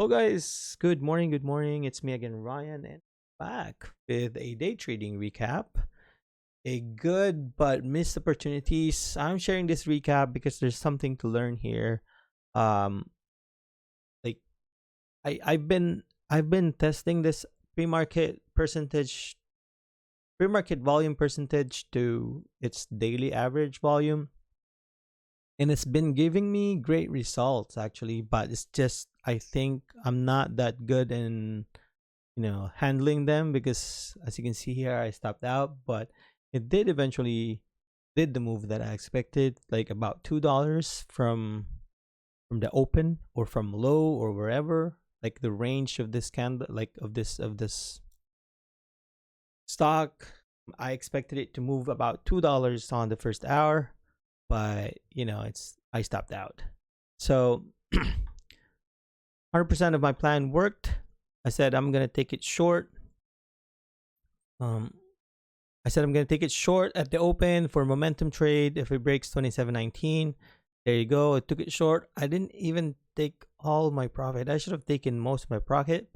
Hello guys, good morning, good morning. It's me again, Ryan, and back with a day trading recap. A good but missed opportunities. I'm sharing this recap because there's something to learn here. Um, like I've been testing this pre-market percentage, pre-market volume percentage to its daily average volume, and it's been giving me great results actually. But it's just I think I'm not that good in handling them because as you can see here I stopped out, but it did eventually did the move that I expected, like about $2 from the open or from low or wherever, like the range of this candle, like of this stock. I expected it to move about $2 on the first hour, but it's I stopped out. So 100% of my plan worked. I said I'm gonna take it short. Um, I said I'm gonna take it short at the open for momentum trade if it breaks 27.19. There you go. I took it short. I didn't even take all my profit. I should have taken most of my profit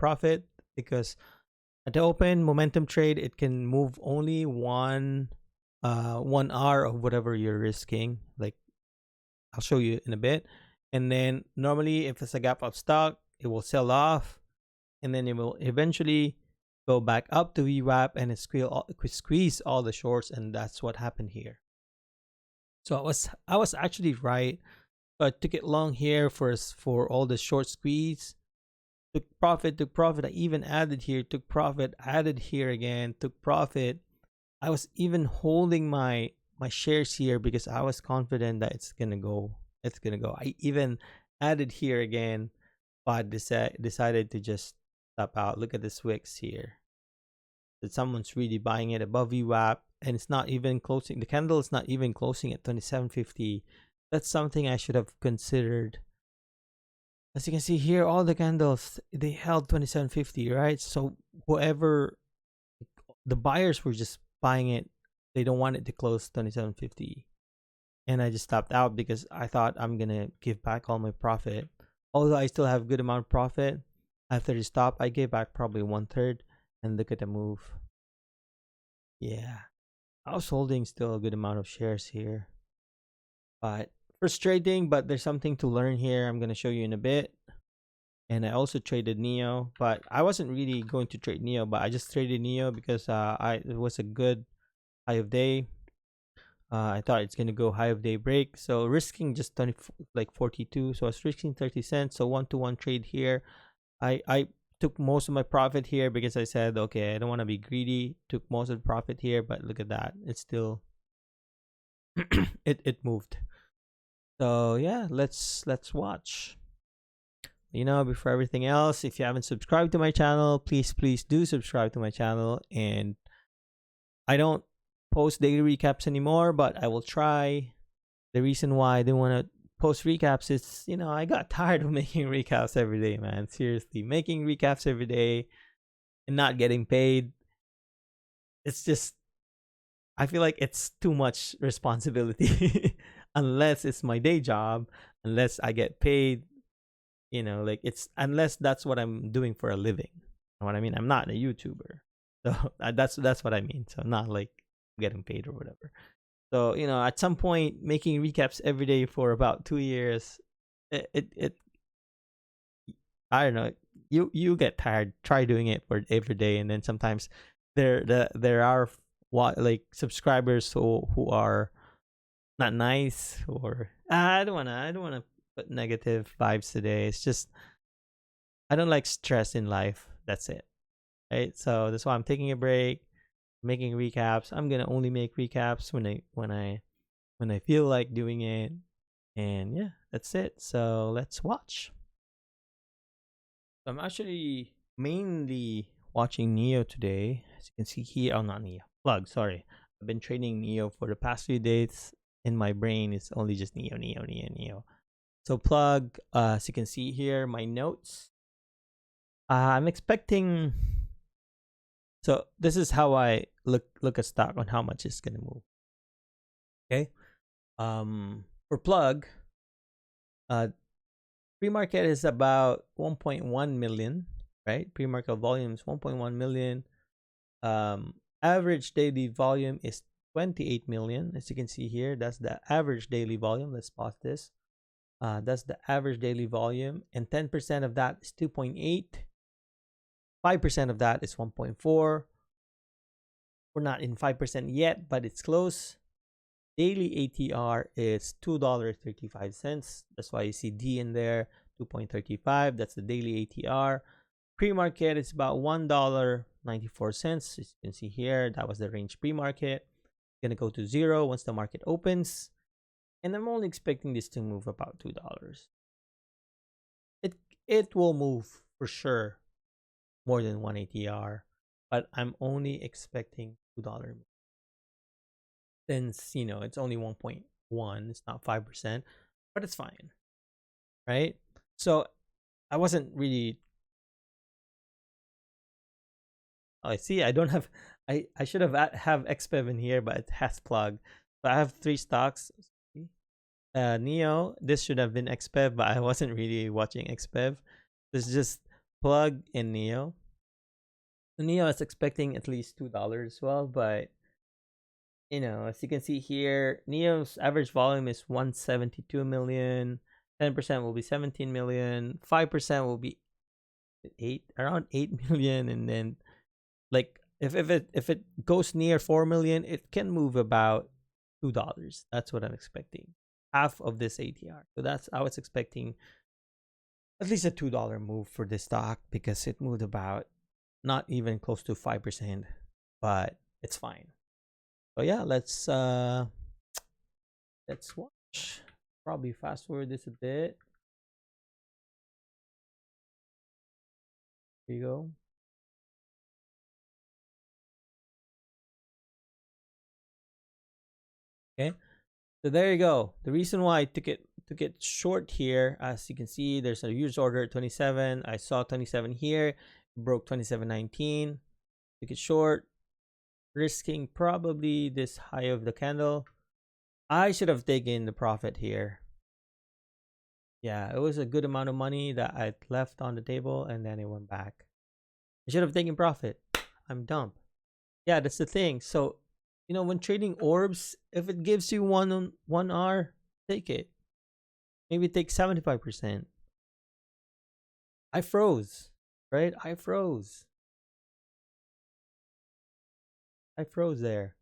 because at the open momentum trade it can move only 1 hour of whatever you're risking. Like I'll show you in a bit. And then normally if it's a gap up stock, it will sell off and then it will eventually go back up to VWAP and it squeeze all the shorts, and that's what happened here. So I was actually right. So I took it long here for all the short squeeze. Took profit. I even added here, took profit, added here again, took profit. I was even holding my shares here because I was confident that it's gonna go. It's gonna go. I even added here again, but decided to just stop out. Look at the Wix here. That someone's really buying it above VWAP, and it's not even closing. The candle is not even closing at 27.50. That's something I should have considered. As you can see here, all the candles they held 27.50, right? So whoever the buyers were just buying it, they don't want it to close 27.50, and I just stopped out because I thought I'm gonna give back all my profit. Although I still have good amount of profit, after the stop, I gave back probably 1/3. And look at the move. Yeah, I was holding still a good amount of shares here, but frustrating. But there's something to learn here. I'm gonna show you in a bit. And I also traded NIO, but I wasn't really going to trade NIO, but I just traded NIO because it was a good high of day. I thought it's gonna go high of day break, so risking just 20, like 42. So I was risking 30 cents. So 1-to-1 trade here. I took most of my profit here because I said, okay, I don't want to be greedy. Took most of the profit here, but look at that. It's still it moved. So yeah, let's watch. Before everything else, if you haven't subscribed to my channel, please do subscribe to my channel. And I don't post daily recaps anymore, but I will try. The reason why I didn't want to post recaps is, I got tired of making recaps every day, man. Seriously, making recaps every day and not getting paid. It's just, I feel like it's too much responsibility. Unless it's my day job, unless I get paid, like unless that's what I'm doing for a living. You know what I mean? I'm not a YouTuber. So that's what I mean. So not like getting paid or whatever. So at some point, making recaps every day for about 2 years, it I don't know. You get tired. Try doing it for every day, and then sometimes there are like subscribers who are not nice, or I don't wanna put negative vibes today. It's just I don't like stress in life. That's it, right? So that's why I'm taking a break, making recaps. I'm gonna only make recaps when I feel like doing it. And yeah, that's it. So let's watch. So I'm actually mainly watching NIO today. As you can see here, oh, not NIO, Plug, sorry. I've been trading NIO for the past few days. In my brain, it's only just NIO. So Plug, as you can see here, my notes. I'm expecting. So this is how I look at stock on how much it's gonna move. Okay. For Plug, Pre-market is about 1.1 million, right? Pre-market volume is 1.1 million. Average daily volume is 28 million. As you can see here, that's the average daily volume. Let's pause this. That's the average daily volume, and 10% of that is 2.8. 5% of that is 1.4. We're not in 5% yet, but it's close. Daily ATR is $2.35. That's why you see D in there, 2.35. That's the daily ATR. Pre-market is about $1.94. As you can see here, that was the range pre-market. Gonna go to 0 once the market opens. And I'm only expecting this to move about $2. It will move for sure more than 1 ATR, but I'm only expecting $2. Since it's only 1.1, it's not 5%, but it's fine, right? So I wasn't really. Oh, I see. I don't have. I should have XPEV in here, but it has plug. So I have 3 stocks. NIO. This should have been XPEV, but I wasn't really watching XPEV. This is just plug in NIO. NIO is expecting at least $2 as well, but as you can see here, NIO's average volume is 172 million. 10% will be 17 million. 5% will be around 8 million, and then like if it goes near 4 million, it can move about $2. That's what I'm expecting. Half of this ATR. So that's I was expecting at least a $2 move for this stock because it moved about not even close to 5%, but it's fine. So yeah, let's watch. Probably fast forward this a bit. Here you go. Okay, so there you go. The reason why I took it short here, as you can see, there's a huge order at 27. I saw 27 here, broke 27.19. Took it short, risking probably this high of the candle. I should have taken the profit here. Yeah, it was a good amount of money that I left on the table, and then it went back. I should have taken profit. I'm dumb. Yeah, that's the thing. So, when trading orbs, if it gives you 1 hour, take it. Maybe take 75%. I froze, right? I froze there.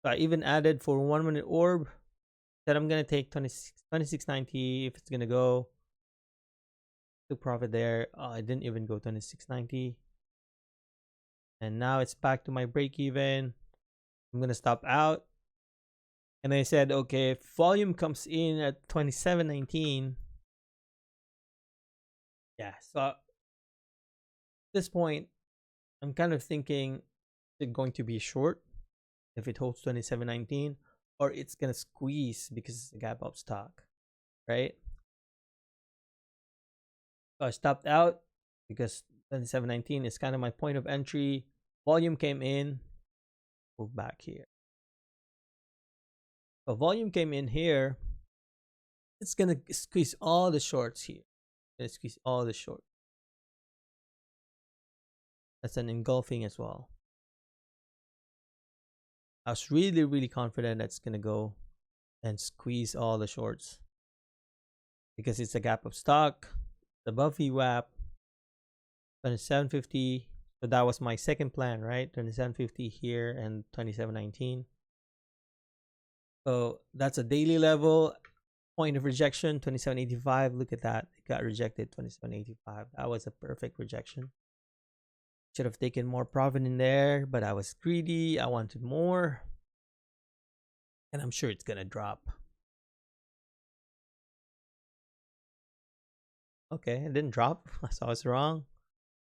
So I even added for 1 minute orb that I'm gonna take 26.90 if it's gonna go. Took profit there. I didn't even go 26.90. And now it's back to my break even. I'm gonna stop out. And I said, okay, if volume comes in at 27.19. Yeah, so at this point, I'm kind of thinking, is it going to be short if it holds 27.19, or it's gonna squeeze because it's a gap up stock, right? So I stopped out because 27.19 is kind of my point of entry. Volume came in, move back here. So volume came in here. It's gonna squeeze all the shorts here. It's squeeze all the shorts. That's an engulfing as well. I was really, really confident that's gonna go and squeeze all the shorts because it's a gap of stock, above VWAP, 27.50. So that was my second plan, right? 27.50 here and 27.19. So that's a daily level. Point of rejection, 27.85. Look at that. It got rejected, 27.85. That was a perfect rejection. Should have taken more profit in there, but I was greedy. I wanted more. And I'm sure it's going to drop. Okay, it didn't drop. So I was wrong.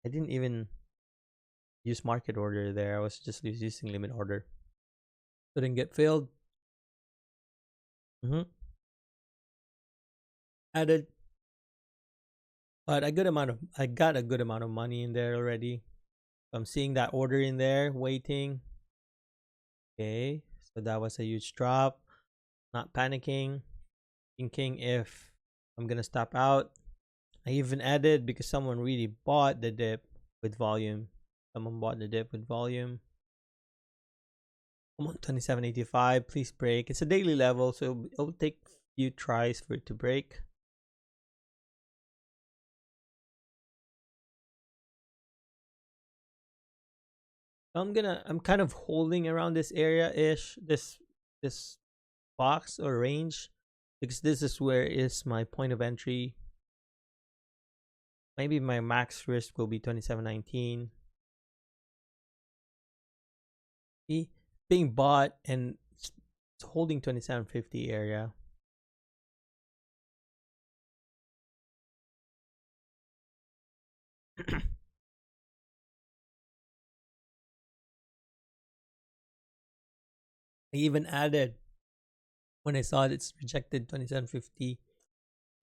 I didn't even use market order there. I was just using limit order. Couldn't get filled. Added, but I got a good amount of money in there already. I'm seeing that order in there waiting. Okay, so that was a huge drop. Not panicking, thinking if I'm gonna stop out. I even added because someone really bought the dip with volume. Someone bought the dip with volume. Come on, 27.85. Please break. It's a daily level, so it'll take a few tries for it to break. I'm kind of holding around this area ish, this box or range, because this is where is my point of entry. Maybe my max risk will be 27.19. Being bought and it's holding 27.50 area. I even added when I saw it's rejected 27.50.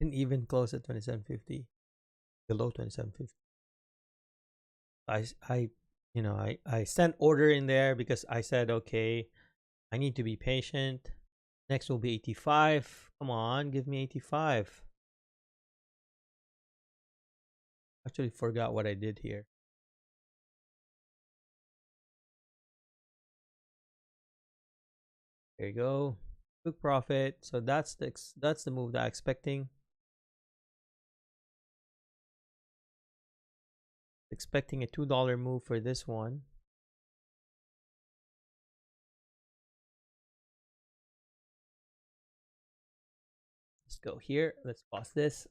Didn't even close at 27.50, below 27.50. I I sent order in there because I said, okay, I need to be patient. Next will be 85. Come on, give me 85. Actually forgot what I did here. There you go. Took profit. So that's the move that I'm expecting. Expecting a $2 move for this one. Let's go here. Let's pause this.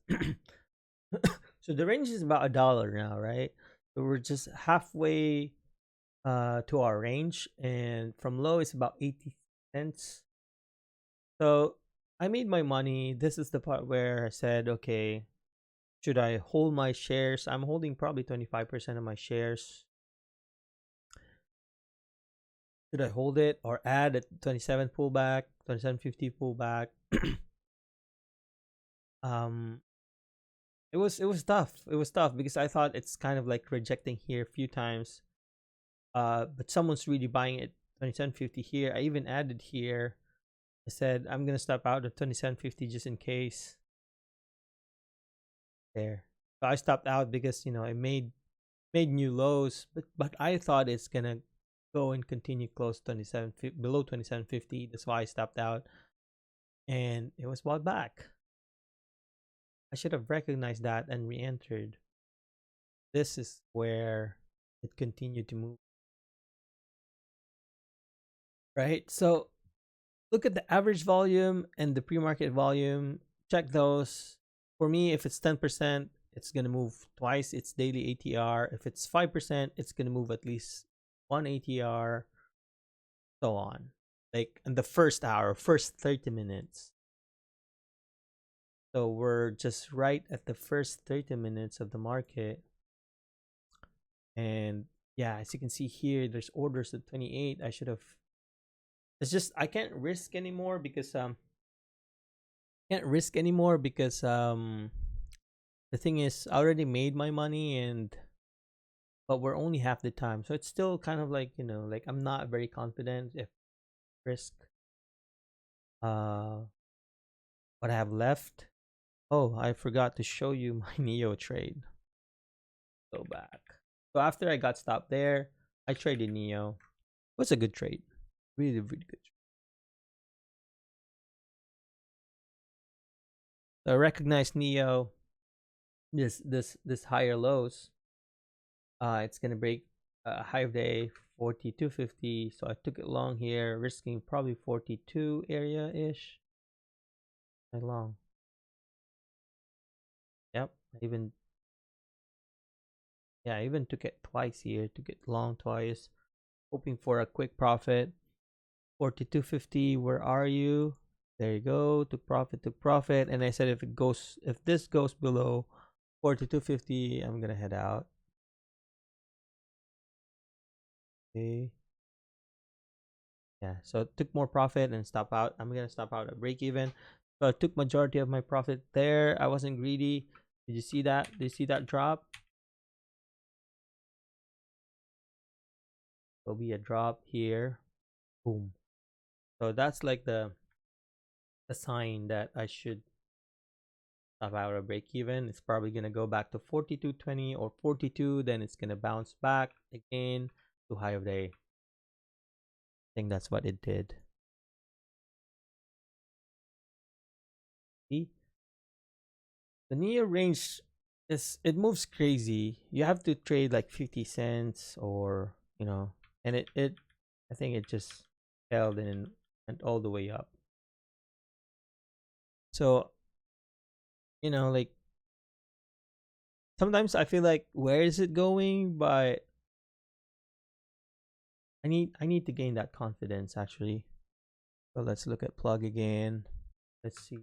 So the range is about $1 now, right? So we're just halfway to our range, and from low is about 80 cents. So I made my money. This is the part where I said, okay, should I hold my shares? I'm holding probably 25% of my shares. Should I hold it or add a 27 pullback, 27.50 pullback? um it was tough. It was tough because I thought it's kind of like rejecting here a few times. But someone's really buying it 27.50 here. I even added here. I said I'm gonna stop out at 27.50 just in case. There. So I stopped out because I made new lows, but I thought it's gonna go and continue close 27 below 27.50. That's why I stopped out, and it was bought back. I should have recognized that and re-entered. This is where it continued to move. Right? So look at the average volume and the pre-market volume. Check those. For me, if it's 10%, it's gonna move twice its daily ATR. If it's 5%, it's gonna move at least one ATR, so on. Like in the first hour, first 30 minutes. So we're just right at the first 30 minutes of the market. And yeah, as you can see here, there's orders at 28. I should have. It's just I can't risk anymore because the thing is I already made my money, and but we're only half the time. So it's still kind of like, like I'm not very confident if risk uh what I have left. Oh, I forgot to show you my NIO trade. Go back. So after I got stopped there, I traded NIO. It was a good trade. Really, really good. So I recognize NIO. This higher lows. It's gonna break a high of day 42.50. So I took it long here, risking probably 42 area ish. I long. Yep. I even took it twice here. Took it long twice, hoping for a quick profit. 42.50. Where are you? There you go. Took profit. And I said if this goes below 42.50, I'm gonna head out. Okay. Yeah. So took more profit and stop out. I'm gonna stop out at break even. So I took majority of my profit there. I wasn't greedy. Did you see that? Did you see that drop? There'll be a drop here. Boom. So that's like the sign that I should about a break even. It's probably gonna go back to 42.20 or 42. Then it's gonna bounce back again to high of day. I think that's what it did. See, the NIO range is, it moves crazy. You have to trade like 50 cents or and it I think it just held in and all the way up. So like sometimes I feel like where is it going, but I need to gain that confidence actually. So let's look at plug again. Let's see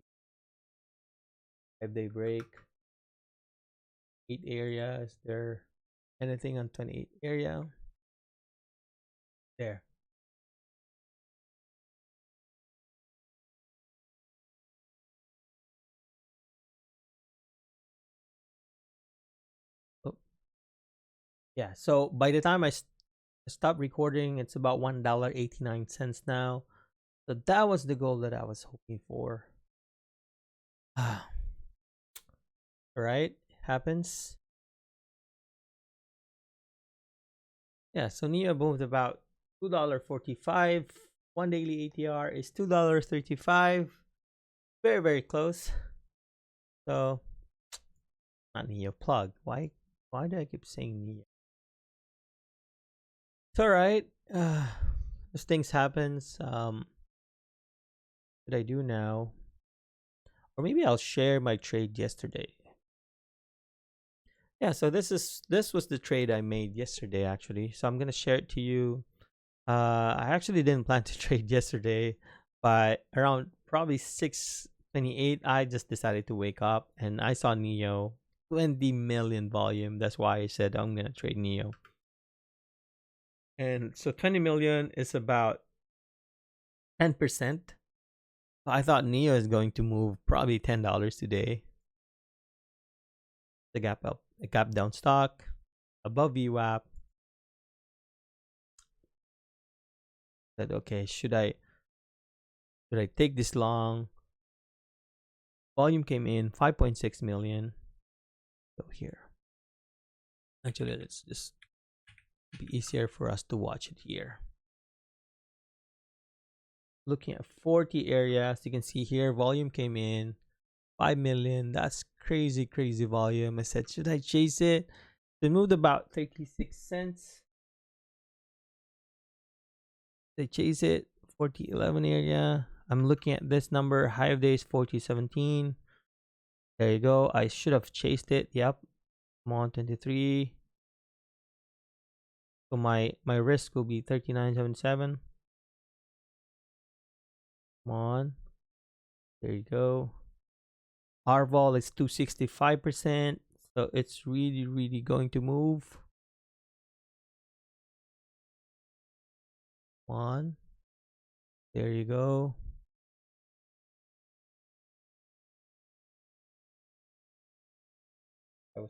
if they break 8 area. Is there anything on 28 area? There. Oh, yeah. So by the time I stop recording, it's about $1.89 now. So that was the goal that I was hoping for. Ah, right? Happens. Yeah, so NIO moved about $2.45. One daily ATR is $2.35. Very, very close. So not NIO plug. Why do I keep saying NIO? It's alright. Those things happens. What I do now? Or maybe I'll share my trade yesterday. Yeah, so this was the trade I made yesterday actually. So I'm gonna share it to you. I actually didn't plan to trade yesterday, but around probably 6:28, I just decided to wake up and I saw NIO 20 million volume. That's why I said I'm gonna trade NIO. And so 20 million is about 10%. I thought NIO is going to move probably $10 today. The gap up, the gap down stock, above VWAP. Said, okay, should I take this long? Volume came in 5.6 million. Go here. Actually, let's just be easier for us to watch it here. Looking at 40 areas, you can see here volume came in 5 million. That's crazy, crazy volume. I said, should I chase it? They moved about 36 cents. They chase it 40.11 area. I'm looking at this number. High of days 40.17. There you go. I should have chased it. Yep. Come on, 23. So my risk will be 39.77. Come on. There you go. R vol is 265%. So it's really, really going to move. One. There you go. I was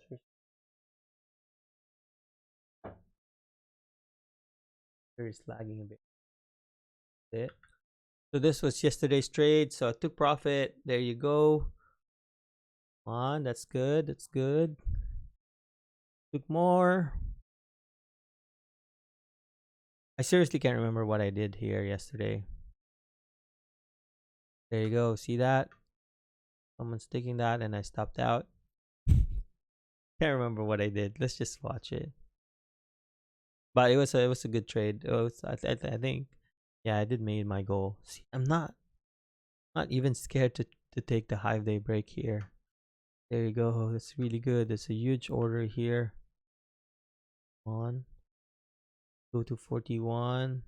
very lagging a bit. So this was yesterday's trade. So I took profit. There you go. One. That's good. That's good. Took more. I seriously can't remember what I did here yesterday. There you go. See that? Someone's taking that and I stopped out. Can't remember what I did. Let's just watch it. But it was a good trade. It was, I think, yeah, I did made my goal. See, I'm not even scared to take the 5-day break here. There you go. That's really good. It's a huge order here. On. Go to 41.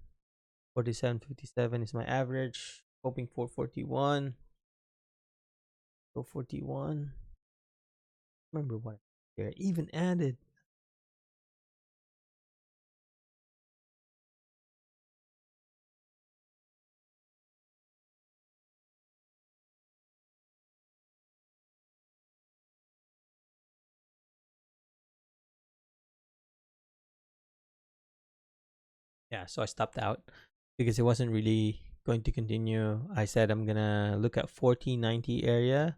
47.57 is my average. Hoping for 41. Go 41. Remember what there even added. Yeah, so I stopped out because it wasn't really going to continue. I said I'm gonna look at 1490 area.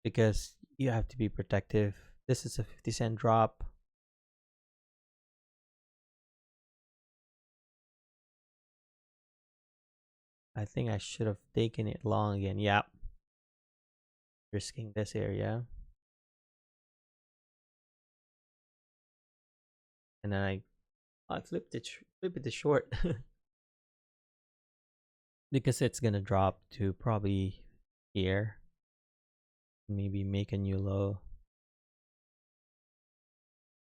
because you have to be protective. This is a 50-cent drop. I think I should have taken it long again. Yep. Risking this area. And then I flip it to short because it's gonna drop to probably here. Maybe make a new low.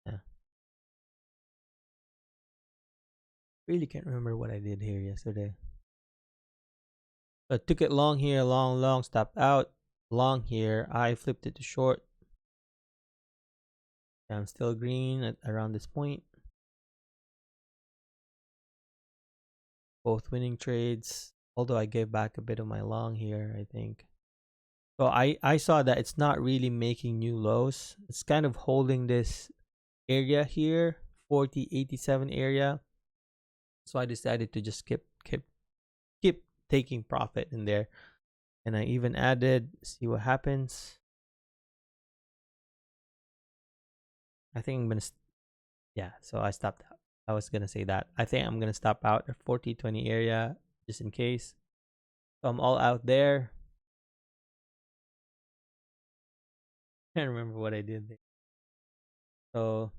Yeah. Really can't remember what I did here yesterday. So I took it long here, long, stopped out. Long here, I flipped it to short. I'm still green at around this point. Both winning trades. Although I gave back a bit of my long here, I think. So I saw that it's not really making new lows. It's kind of holding this area here, 4087 area. So I decided to just keep taking profit in there. And I even added, see what happens. I think I'm gonna, yeah. So I stopped out. I was gonna say that. I think I'm gonna stop out at 4020 area just in case. So I'm all out there. Can't remember what I did there. So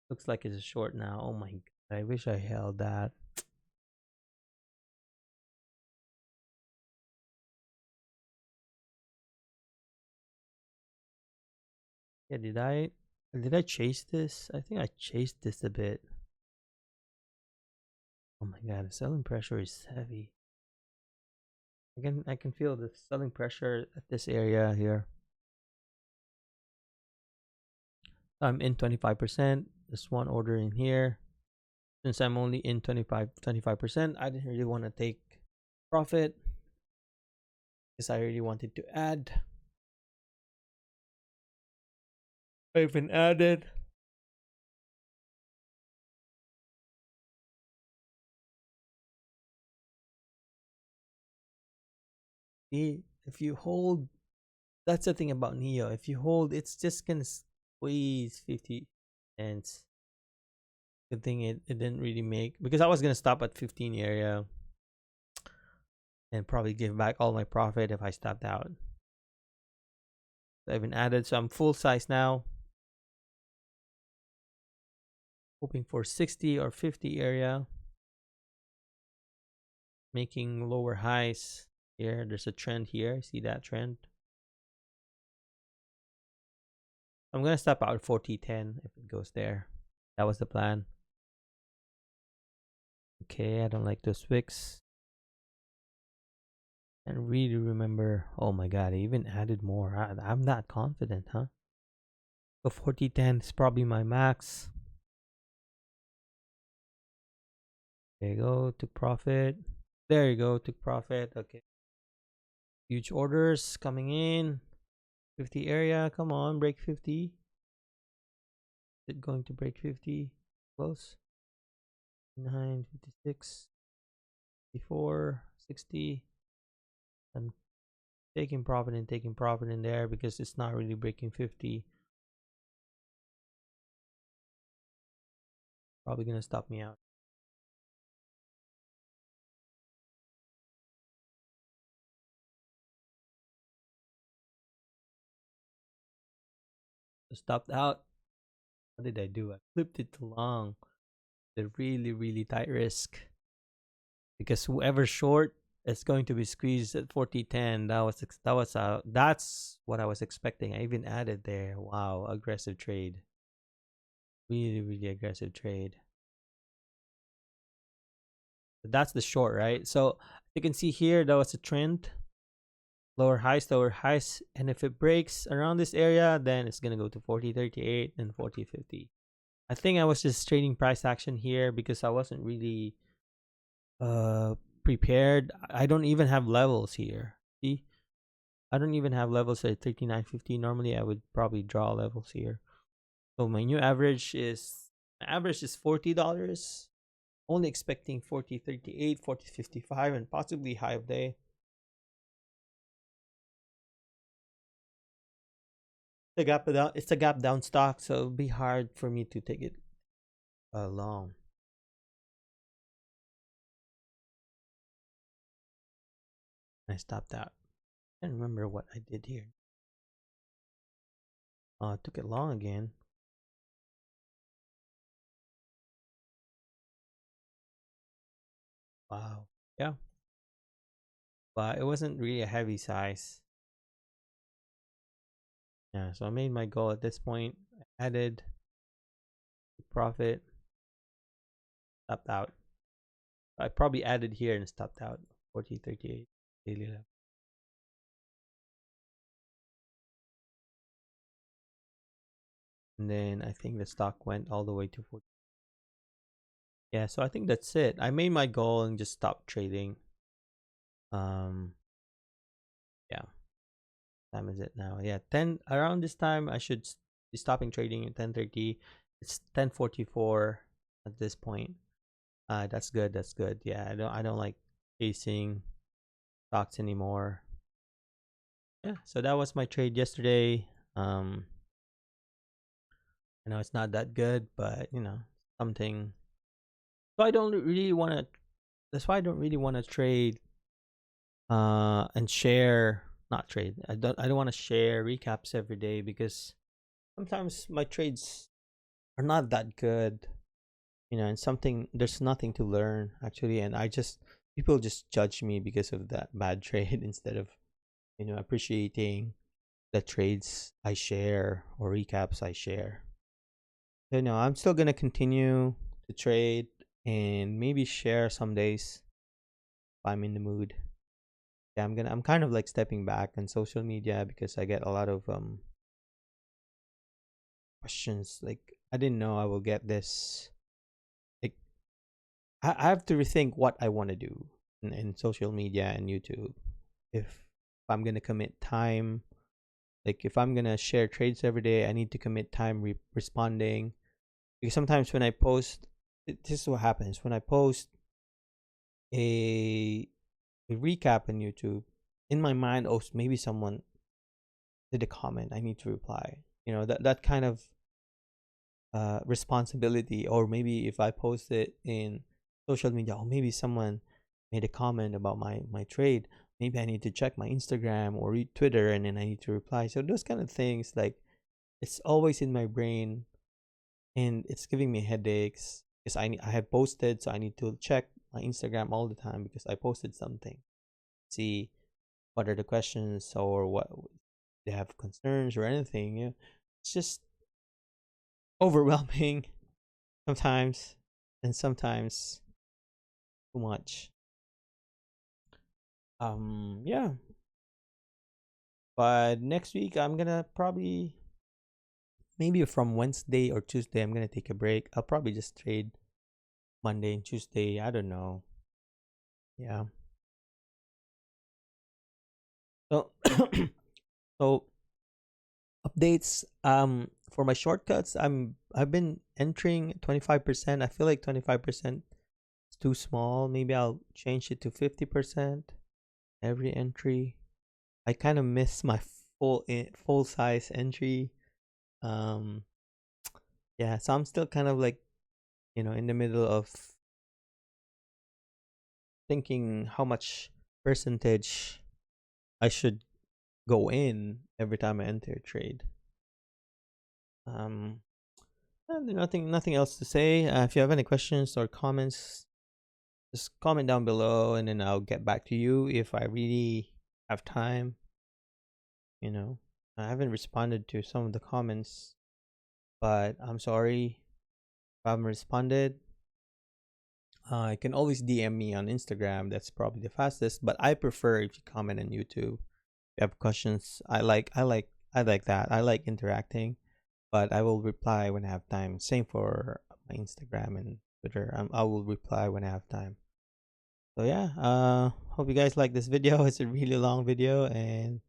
looks like it's a short now. Oh my god! I wish I held that. Yeah, did I chase this? I think I chased this a bit. Oh my god, the selling pressure is heavy. I can feel the selling pressure at this area here. I'm in 25%. There's one order in here. Since I'm only in 25%, I didn't really want to take profit because I really wanted to add. I even added. If you hold, that's the thing about NIO. If you hold, it's just gonna squeeze 50 cents. Good thing it didn't really make, because I was gonna stop at 15 area and probably give back all my profit if I stopped out. So I even added, so I'm full size now. Hoping for 60 or 50 area. Making lower highs here. There's a trend here. See that trend? I'm gonna stop out at 4010 if it goes there. That was the plan. Okay, I don't like those wicks. And really remember, oh my god, I even added more. I'm not confident, huh? So 4010 is probably my max. There you go, took profit. There you go, took profit. Okay. Huge orders coming in. 50 area, come on, break 50. Is it going to break 50? Close. 9, 56, 54, 60. I'm taking profit in there because it's not really breaking 50. Probably gonna stop me out. So stopped out. What did I do? I flipped it too long. The really tight risk. Because whoever's short is going to be squeezed at 4010. That's what I was expecting. I even added there. Wow, aggressive trade. Really aggressive trade. That's the short, right? So you can see here that was a trend. Lower highs, and if it breaks around this area, then it's gonna go to 4038 and 4050. I think I was just trading price action here because I wasn't really prepared. I don't even have levels here. See, I don't even have levels at 3950. Normally I would probably draw levels here. So my average is $40. Only expecting 4038, 4055, and possibly high of day. The gap down. It's a gap down stock, so it'll be hard for me to take it long. I stopped out. I can't remember what I did here. I took it long again. Wow. Yeah. But it wasn't really a heavy size. Yeah. So I made my goal at this point. I added profit. Stopped out. I probably added here and stopped out. 40.38 daily level. And then I think the stock went all the way to 40. Yeah, so I think that's it. I made my goal and just stopped trading. Yeah. Time is it now? Yeah, 10 around this time I should be stopping trading at 10:30. It's 10:44 at this point. That's good. That's good. Yeah, I don't like chasing stocks anymore. Yeah, so that was my trade yesterday. I know it's not that good, but something. So I don't really want to. That's why I don't really want to trade. And share, not trade. I don't want to share recaps every day because sometimes my trades are not that good. And something there's nothing to learn actually, and people just judge me because of that bad trade instead of appreciating the trades I share or recaps I share. So no, I'm still gonna continue to trade and maybe share some days if I'm in the mood. Yeah, I'm kind of like stepping back on social media because I get a lot of questions. Like, I didn't know I will get this. Like, I have to rethink what I want to do in social media and YouTube. If I'm gonna commit time, like if I'm gonna share trades every day, I need to commit time responding. Because sometimes when I post, this is what happens when I post a a recap on YouTube. In my mind, oh, maybe someone did a comment. I need to reply. That kind of responsibility. Or maybe if I post it in social media, or maybe someone made a comment about my trade, maybe I need to check my Instagram or read Twitter, and then I need to reply. So those kind of things, like, it's always in my brain, and it's giving me headaches because I have posted, so I need to check my Instagram all the time because I posted something. See what are the questions, or what they have concerns or anything. It's just overwhelming sometimes, and sometimes too much. Yeah. But next week I'm gonna probably, maybe from Wednesday or Tuesday, I'm gonna take a break. I'll probably just trade Monday and Tuesday. I don't know. Yeah. So so updates for my shortcuts, I've been entering 25%. I feel like 25% is too small. Maybe I'll change it to 50% every entry. I kind of miss my full size entry. Um, yeah, so I'm still kind of like, in the middle of thinking how much percentage I should go in every time I enter a trade. Um, and nothing else to say. If you have any questions or comments, just comment down below, and then I'll get back to you if I really have time. I haven't responded to some of the comments, but I'm sorry if I haven't responded. You can always DM me on Instagram. That's probably the fastest. But I prefer if you comment on YouTube. If you have questions, I like that. I like interacting, but I will reply when I have time. Same for my Instagram and Twitter. I will reply when I have time. So yeah, hope you guys like this video. It's a really long video, and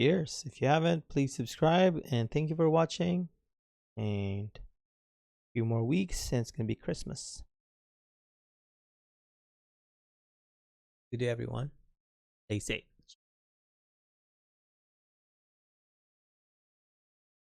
cheers. If you haven't, please subscribe, and thank you for watching. And a few more weeks, and it's gonna be Christmas. Good day, everyone. Stay safe.